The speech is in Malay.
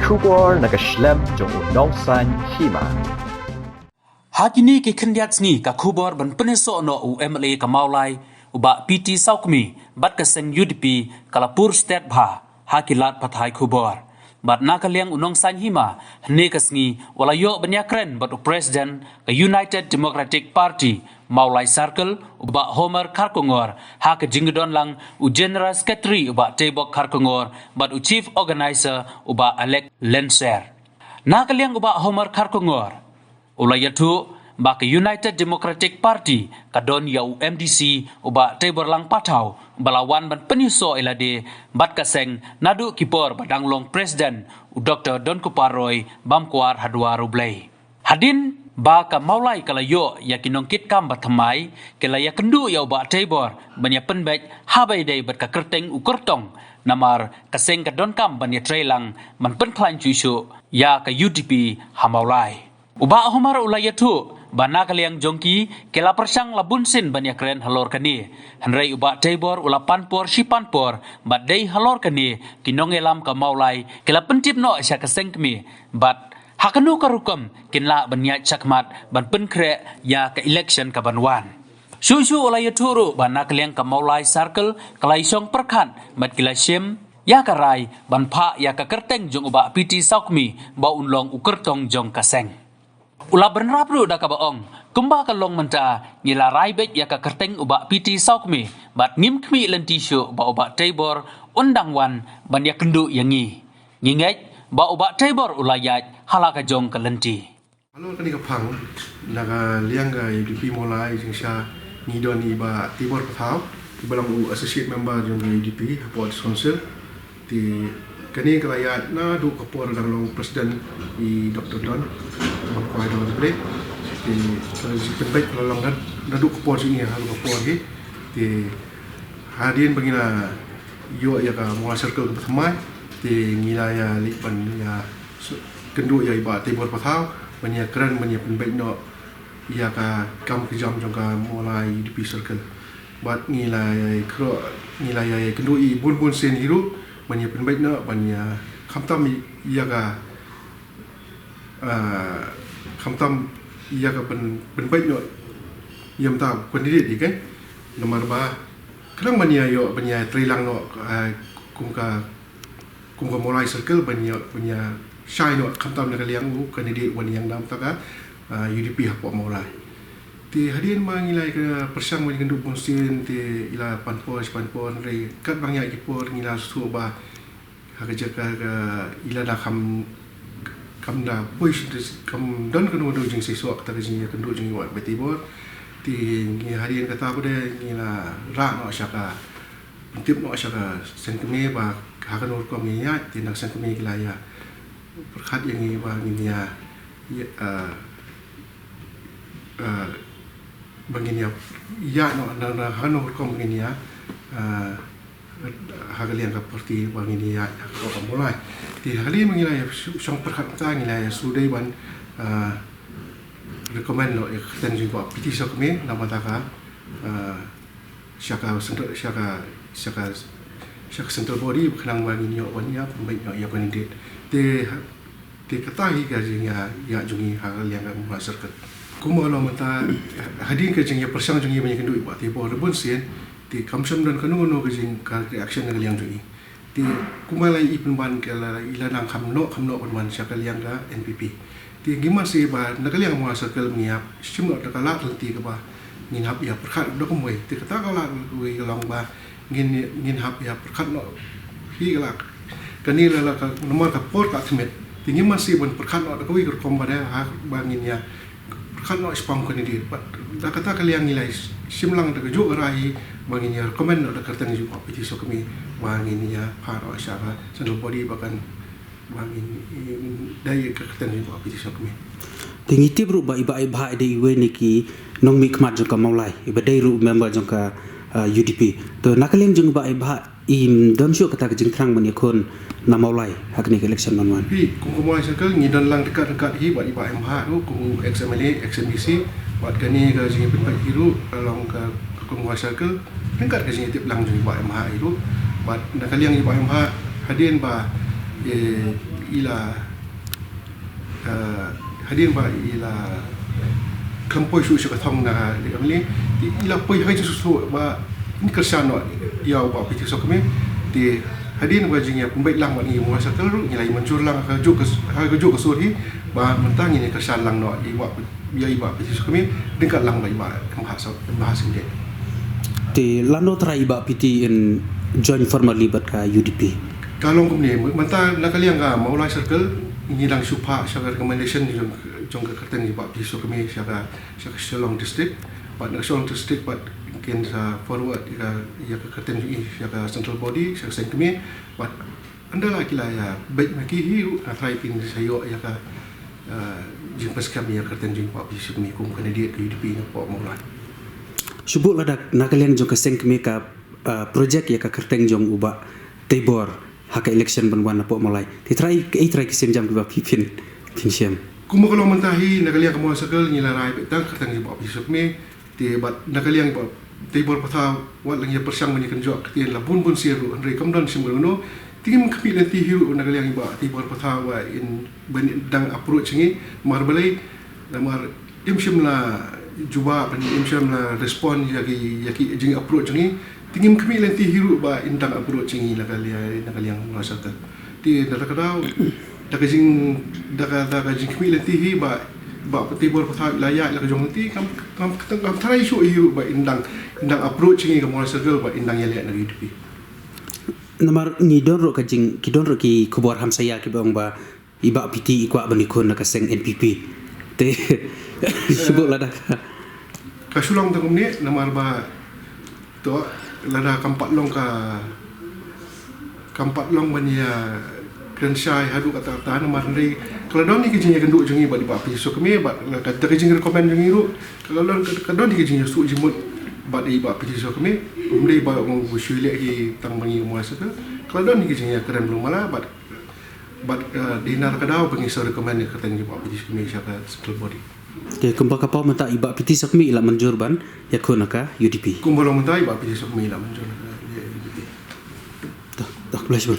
kubor nakaslem jong unongsan hima. Hakini ke kendiat ni ka kubor ban peneso no UMLA ka maulai uba PT Saukmi bat ka seng UDP Kalapur State Bha hakilat pathai kubor bat nakaliang unongsan hima hne kasngi walayo banyakren bat President ka United Democratic Party Maulai Circle uba Homer Karkongor ha ka jingdon lang u General Secretary uba Tebok Karkongor bat u Chief Organizer uba Alec Lenser. Nakaliang uba Homer Karkongor ulayatu ba ka United Democratic Party kadon ya UMDC uba Tebor lang patau balawan ban peniso ilade bat kaseng nadu kipor badanglong President u Dr. Don Kuparoy bamkwar hadwa rublay. Hadin ba ka maulai kalayo ya kinongkit kam bathamai kelaya kendu ya uba Tebor banya penbek habai dei bat ka kerteng u kertong namar kaseng ka don kam banya trailang man penklan cuisu ya ka UDP hamaulai. Uba Homar ulayatu bana kaliang jongki kela persang labunsin banya keren halor kani hanrai uba Tebor ula panpor shipanpor bat dei halor kani kinongelam ka maulai kela pentip no sya kaseng kemi bat hakanu karukum kinla banya chakmat ban penkre ya ka election ka banwan susu ulayatu ru bana kaliang ka maulai circle kalai song perkhan bat kila shem ya karai ban pha ya ka kerteng jong uba PT Saukmi ba unlong ukertong jong kaseng. Ula benrap ru da ka baong kumba ka long menta ngila raibek ya ka kerteng uba PT Saukmi bat ngim khmi lenti syu ba uba Tebor undang wan ban ya kendu yangi ngingek ba uba Tebor ulayat halaka jong ka lenti. Halo kani ka phang naga liang ga UDP molai jingsha ngidon iba Tebor pathau ibalang u associate member jong UDP Board Council ti kani kalayat na du kapor danglong President i Dr. Don Bamkwar Hadwa Rublay ti kalau penbaik kalau lang na du kapor sini halu kapor gi ti hadin bangina yo ya ka mo circle ka thamai ti ngila ya lipan ya kendu ya iba Tebor pathau banya keren banya penbaik no ya ka kam kijam jong ka mulai UDP circle bat ngila ya kro ngila ya kendu i bun sen hiru banya penbaik na banya khamtam iaga khamtam iaga penbaik no yam ta kondiri di kan nomor ba kadang banya yo banya trilang no kumka mulai circle banya shine no khamtam na kaliang u kandidate wan yang nam taka UDP hapo mulai ti hadin mangilai ke persang bagi kendu ponsin ti ila panpor re kat bangya kipor ngila su ba hakaja ka ila da kam da boys kam don kenu do jing sesuak ta jing kendu jing wat betibor ti ngi hadin kata bude ngila ra no syaka tip no syaka sentime ba hakan ur ko mi ya ti nak sentime kilaya perkhat yang ngi ba ngi ya begini ya no na hanu kom begini ya hagalian ka parti begini ya ko mulai ti hali mengila ya song perkhat ta ngila ya sudai ban recommend no ya ten juga PT Saukmi nama taka syaka central body kenang begini yo wan ya pembaik no ya kandidate ti katahi ka ya jungi hagalian ka masyarakat kuma lo mata hadin ke jing ya persang jing banyak kendu iba ti bo rebun sien ti kamsam dan kanu no ke jing ka reaction ngal yang jing ti kuma lai ipun ban ke la ila nang kamno ban syakal yang ka NPP ti gima si ba nakal yang mo circle niap simno da kala ti ka ba ngin hab ya perkhat do kumwe ti kata kala wi long ba ngin hab ya perkhat no hi kala kani la ka nomor ka por ka thmet ti gima si ban perkhat no da ko wi kom ba da ha ba ngin ya kan no spam ko ni di da kata kaliang nilai simlang da jo rai bangin ya komen no da kertan ju PT Saukmi bangin ya pharo syara sandal body bahkan bangin dai kertan ju PT Saukmi tingi tibru ba iba iba de iwe niki nong mikmat jo ka maulai iba dai ru member jo ka UDP to nakaliang jung ba iba im don syu kata jing krang man yakun na maulai hakni election manwan pi kum mulai circle ngidan lang dekat hi ba iba MH ru kum XMLA XMBC buat kani ka jing penpat hiru long ka kum mulai circle dekat ka jing tip lang jing ba MH hiru buat nakaliang iba MH hadin ba ila hadin ba ila kampoi su su kathong na de kami ila poi hai su ba ni kersan no ya ba piti so kami di hadin ba jingya pembaik lang ni mo sa terus nilai mencur lang ka juk ka suri ba mentang ini kersan lang no i ba ya iba piti so kami dekat lang ba iba bahasa sendiri Ti lano try iba piti in join formal libat ka UDP. Kalau kemudian mentang nakaliang ka Maulai Circle ini lang supa sa recommendation jong ka kerten iba piti so kami sa Shillong district but Shillong district but mungkin sa forward ya ka kerten ini sa central body sa sen kami but anda lah kila ya baik maki hiu try pin sayo ya ka jimpas kami ya kerten jing pa piti so kami kum kandidat ke UDP na po Maulai. Subuk ladak nakaliang jong kaseng kami ka projek ya ka kerteng jong uba tebor haka election banwan na po mulai. Ti try kisim jam dua pipin siam. Kumo kalau mentahi nakaliang kamu sakal nyilarai betang kerteng jing pa piti so kami ti bat nakaliang pa tebor patha wat lang ya persang menyikan jok ketien la bun siru andre kamdan simgono tingin kapi lenti hiu nakaliang ba tebor patha wa in dang approach ngi marbalai namar imsim la juba imsim la respond yaki jing approach ngi tingin kami lenti hiu ba indang approach ngi nakaliang masakal ti nakadau dakajing kami lenti hi ba tibor patha layak la jong nanti kam try show hiu ba indang approach ngi kamu circle ba indang yale na UDP Namar ni donro ka jing ki donro ki kubor hamsaya ki bang ba iba piti ikwa banikon na kaseng NPP te subuk ladak kasulang tangum ni namar ba to lada kampat long bania Krensyai hadu kata namar ndai kalau don ni kijinya genduk jungi ba di papi so kami ba kata kijing recommend jungi ru kalau don ni kijinya su jimut ba di papi so kami umdai ba ngau busyile hi tang mangi muasa kalau don ni kijinya keren belum malah ba dinar kadau pengisar recommend kata ni papi so kami siapa central body ke kumpa kapau mata iba piti sakmi ila manjurban yakuna ka UDP kumbolong mentai ba piti so kami la menjur tak belas